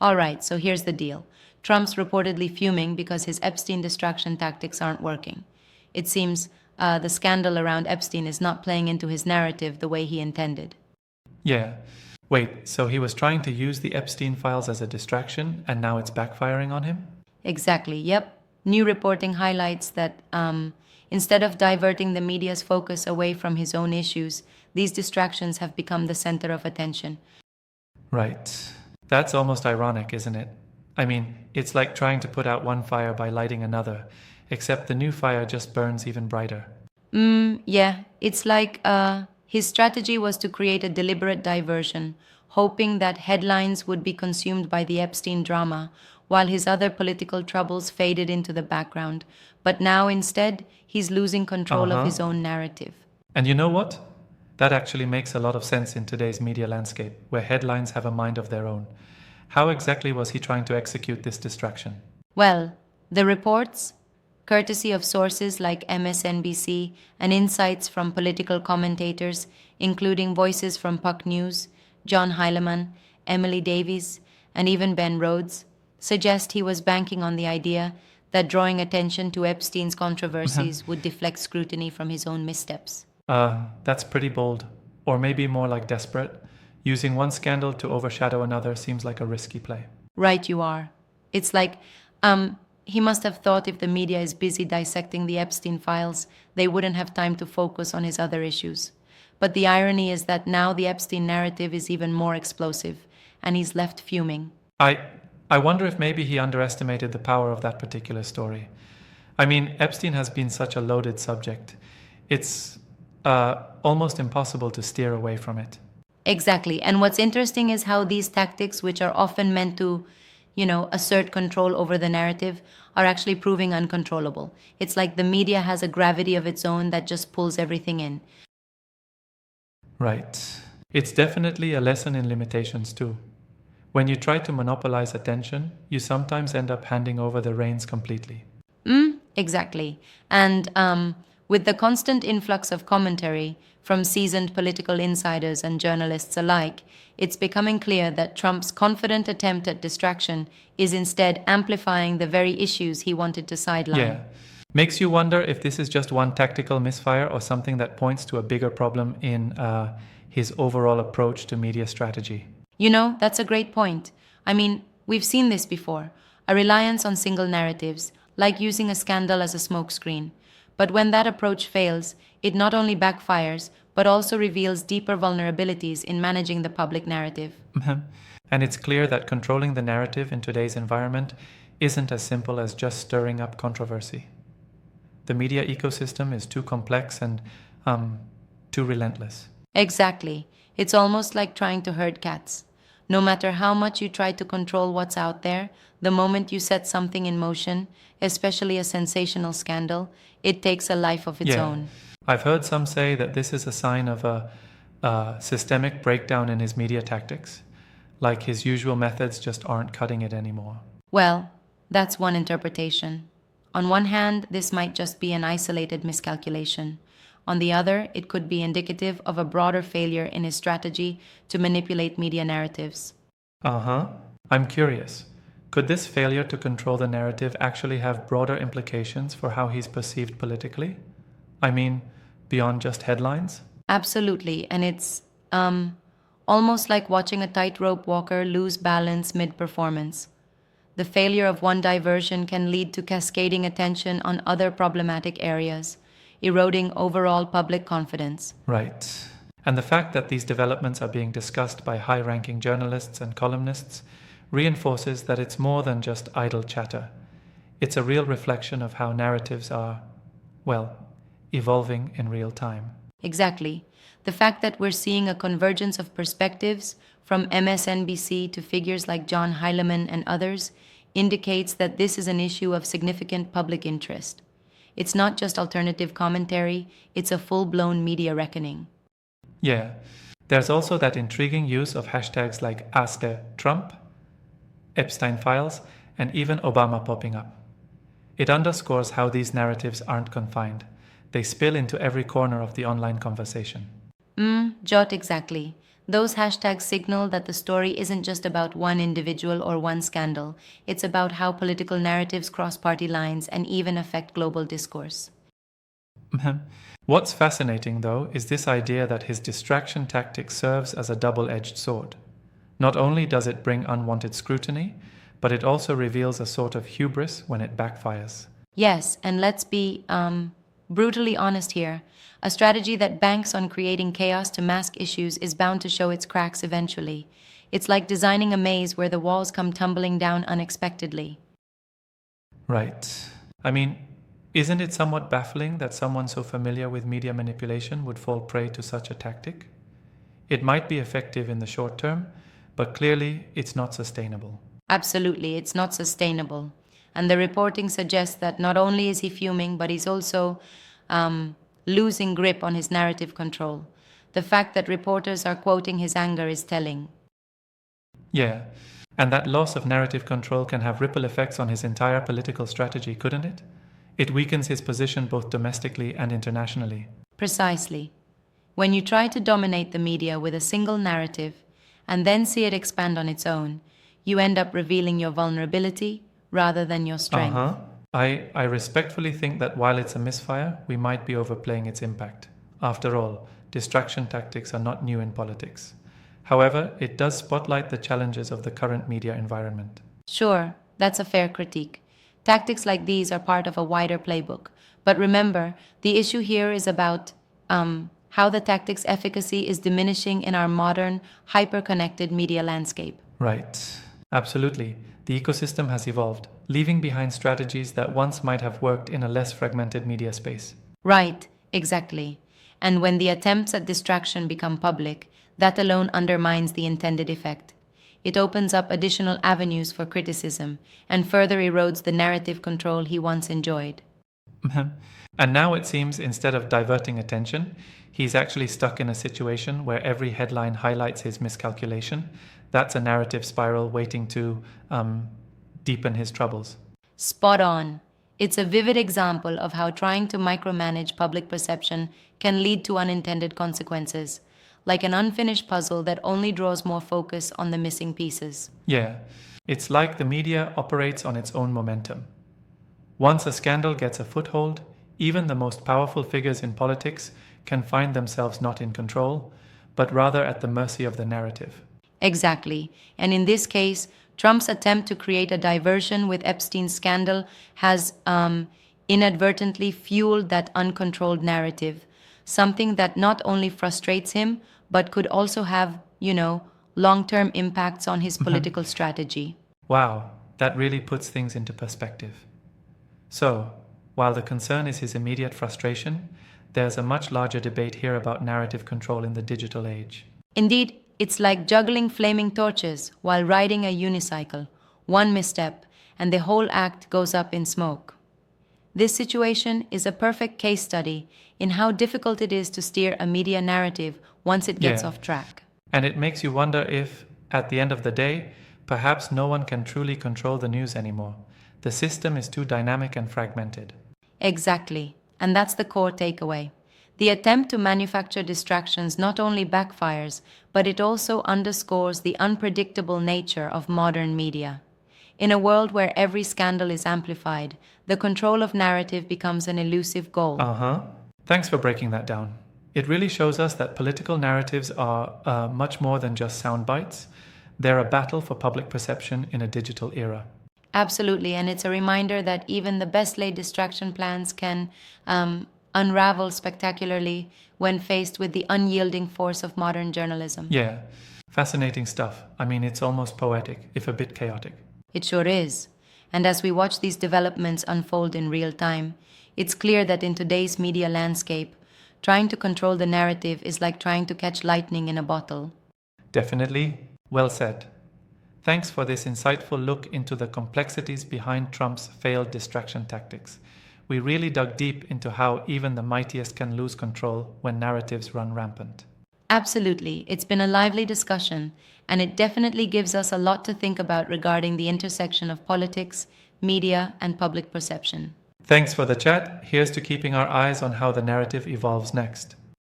All right, so here's the deal. Trump's reportedly fuming because his Epstein distraction tactics aren't working. It seems the scandal around Epstein is not playing into his narrative the way he intended. Yeah. Wait, so he was trying to use the Epstein files as a distraction and now it's backfiring on him? Exactly, yep. New reporting highlights that instead of diverting the media's focus away from his own issues, these distractions have become the center of attention. Right. That's almost ironic, isn't it? I mean, it's like trying to put out one fire by lighting another, except the new fire just burns even brighter. Yeah, it's like his strategy was to create a deliberate diversion, hoping that headlines would be consumed by the Epstein drama, while his other political troubles faded into the background. But now instead, he's losing Uh control of huh. his own narrative. And you know what? That actually makes a lot of sense in today's media landscape, where headlines have a mind of their own. How exactly was he trying to execute this distraction? Well, the reports, courtesy of sources like MSNBC and insights from political commentators, including voices from Puck News, John Heilemann, Emily Davies, and even Ben Rhodes, suggest he was banking on the idea that drawing attention to Epstein's controversies would deflect scrutiny from his own missteps. That's pretty bold. Or maybe more like desperate. Using one scandal to overshadow another seems like a risky play. Right, you are. It's like, he must have thought if the media is busy dissecting the Epstein files, they wouldn't have time to focus on his other issues. But the irony is that now the Epstein narrative is even more explosive, and he's left fuming. I I wonder if maybe he underestimated the power of that particular story. I mean, Epstein has been such a loaded subject. It's almost impossible to steer away from it. Exactly. And what's interesting is how these tactics, which are often meant to, assert control over the narrative, are actually proving uncontrollable. It's like the media has a gravity of its own that just pulls everything in. Right. It's definitely a lesson in limitations too. When you try to monopolize attention, you sometimes end up handing over the reins completely. Exactly. And with the constant influx of commentary from seasoned political insiders and journalists alike, it's becoming clear that Trump's confident attempt at distraction is instead amplifying the very issues he wanted to sideline. Yeah. Makes you wonder if this is just one tactical misfire or something that points to a bigger problem in his overall approach to media strategy. That's a great point. I mean, we've seen this before, a reliance on single narratives, like using a scandal as a smokescreen. But when that approach fails, it not only backfires, but also reveals deeper vulnerabilities in managing the public narrative. And it's clear that controlling the narrative in today's environment isn't as simple as just stirring up controversy. The media ecosystem is too complex and too relentless. Exactly. It's almost like trying to herd cats. No matter how much you try to control what's out there, the moment you set something in motion, especially a sensational scandal, it takes a life of its Yeah, own. I've heard some say that this is a sign of a systemic breakdown in his media tactics, like his usual methods just aren't cutting it anymore. Well, that's one interpretation. On one hand, this might just be an isolated miscalculation. On the other, it could be indicative of a broader failure in his strategy to manipulate media narratives. Uh huh. I'm curious. Could this failure to control the narrative actually have broader implications for how he's perceived politically? I mean, beyond just headlines? Absolutely, and it's almost like watching a tightrope walker lose balance mid performance. The failure of one diversion can lead to cascading attention on other problematic areas, eroding overall public confidence. Right. And the fact that these developments are being discussed by high ranking journalists and columnists reinforces that it's more than just idle chatter. It's a real reflection of how narratives are, well, evolving in real time. Exactly. The fact that we're seeing a convergence of perspectives from MSNBC to figures like John Heilemann and others indicates that this is an issue of significant public interest. It's not just alternative commentary, it's a full blown media reckoning. Yeah. There's also that intriguing use of hashtags like #Trump, Epstein files, and even Obama popping up. It underscores how these narratives aren't confined. They spill into every corner of the online conversation. Jot exactly. Those hashtags signal that the story isn't just about one individual or one scandal, it's about how political narratives cross party lines and even affect global discourse. What's fascinating, though, is this idea that his distraction tactic serves as a double-edged sword. Not only does it bring unwanted scrutiny, but it also reveals a sort of hubris when it backfires. Yes, and let's be brutally honest here. A strategy that banks on creating chaos to mask issues is bound to show its cracks eventually. It's like designing a maze where the walls come tumbling down unexpectedly. Right. I mean, isn't it somewhat baffling that someone so familiar with media manipulation would fall prey to such a tactic? It might be effective in the short term, but clearly it's not sustainable. Absolutely, it's not sustainable. And the reporting suggests that not only is he fuming, but he's also losing grip on his narrative control. The fact that reporters are quoting his anger is telling. Yeah, and that loss of narrative control can have ripple effects on his entire political strategy, couldn't it? It weakens his position both domestically and internationally. Precisely. When you try to dominate the media with a single narrative and then see it expand on its own, you end up revealing your vulnerability rather than your strength. I respectfully think that while it's a misfire, we might be overplaying its impact. After all, distraction tactics are not new in politics. However, it does spotlight the challenges of the current media environment. Sure, that's a fair critique. Tactics like these are part of a wider playbook. But remember, the issue here is about how the tactic's efficacy is diminishing in our modern, hyper-connected media landscape. Right. Absolutely. The ecosystem has evolved, leaving behind strategies that once might have worked in a less fragmented media space. Right, exactly. And when the attempts at distraction become public, that alone undermines the intended effect. It opens up additional avenues for criticism and further erodes the narrative control he once enjoyed. And now it seems instead of diverting attention, he's actually stuck in a situation where every headline highlights his miscalculation. That's a narrative spiral waiting to deepen his troubles. Spot on. It's a vivid example of how trying to micromanage public perception can lead to unintended consequences, like an unfinished puzzle that only draws more focus on the missing pieces. Yeah, it's like the media operates on its own momentum. Once a scandal gets a foothold, even the most powerful figures in politics can find themselves not in control, but rather at the mercy of the narrative. Exactly. And in this case, Trump's attempt to create a diversion with Epstein's scandal has inadvertently fueled that uncontrolled narrative, something that not only frustrates him, but could also have, long-term impacts on his political strategy. Wow, that really puts things into perspective. So, while the concern is his immediate frustration, there's a much larger debate here about narrative control in the digital age. Indeed, it's like juggling flaming torches while riding a unicycle. One misstep, and the whole act goes up in smoke. This situation is a perfect case study in how difficult it is to steer a media narrative once it gets off track. And it makes you wonder if, at the end of the day, perhaps no one can truly control the news anymore. The system is too dynamic and fragmented. Exactly, and that's the core takeaway. The attempt to manufacture distractions not only backfires, but it also underscores the unpredictable nature of modern media. In a world where every scandal is amplified, the control of narrative becomes an elusive goal. Thanks for breaking that down. It really shows us that political narratives are much more than just sound bites. They're a battle for public perception in a digital era. Absolutely, and it's a reminder that even the best laid distraction plans can unravel spectacularly when faced with the unyielding force of modern journalism. Yeah, fascinating stuff. I mean, it's almost poetic, if a bit chaotic. It sure is. And as we watch these developments unfold in real time, it's clear that in today's media landscape, trying to control the narrative is like trying to catch lightning in a bottle. Definitely. Well said. Thanks for this insightful look into the complexities behind Trump's failed distraction tactics. We really dug deep into how even the mightiest can lose control when narratives run rampant. Absolutely. It's been a lively discussion, and it definitely gives us a lot to think about regarding the intersection of politics, media, and public perception. Thanks for the chat. Here's to keeping our eyes on how the narrative evolves next.